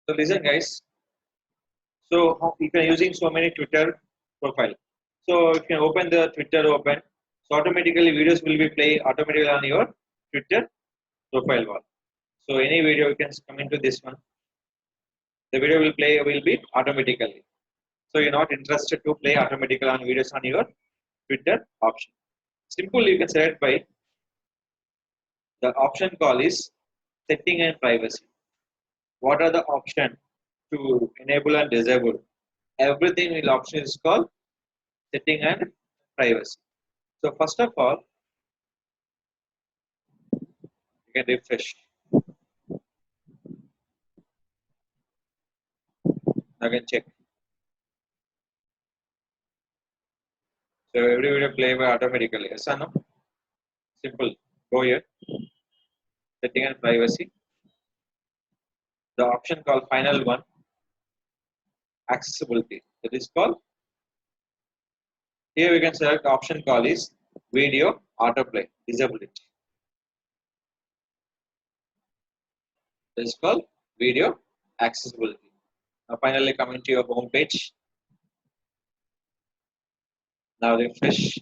So listen, guys. So if you're using so many Twitter profile, so if you open the Twitter open, so automatically videos will be play automatically on your Twitter profile wall. So any video you can come into this one, the video will be automatically. So you're not interested to play automatically on videos on your Twitter option. Simple, you can select by the option call is setting and privacy. What are the options to enable and disable? Everything will option is called setting and privacy. So first of all, you can refresh. Now you can check. So every video play by automatically. Yes or no? Simple. Go here. Setting and privacy. The option called final one, accessibility. That is called. Here we can select option call is video autoplay. Disability. That is called video accessibility. Now finally coming to your home page. Now refresh.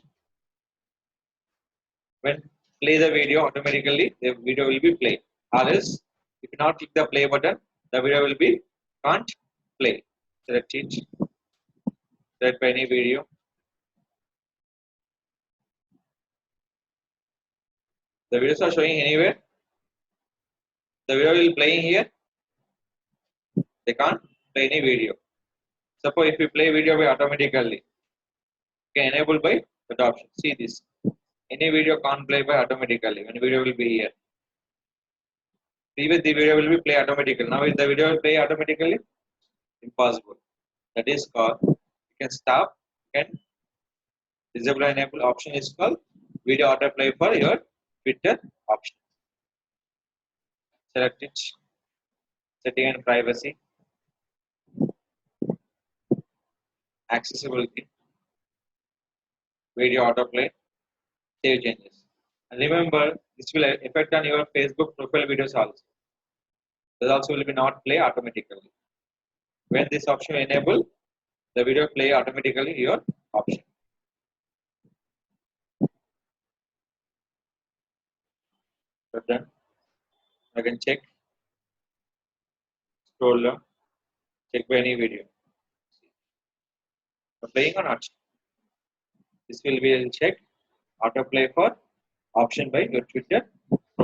When play the video automatically, the video will be played. Or else, if you not click the play button, the video will be can't play. Select it. Select by any video. The videos are showing anywhere. The video will playing here. They can't play any video. Suppose if you play video by automatically, you can enable by that option. See this. Any video can't play by automatically. When video will be here. Previous the video will be play automatically. Now if the video will play automatically, impossible. That is called you can stop, you can disable and enable option is called video autoplay for your Twitter option. Select it. Setting and privacy. Accessibility. Video autoplay. Save changes. And remember, this will affect on your Facebook profile videos also. This also will be not play automatically. When this option enable, the video play automatically your option. So done. I can check. Scroll down. Check by any video. Playing or not? This will be checked. Autoplay for option by your Twitter profile.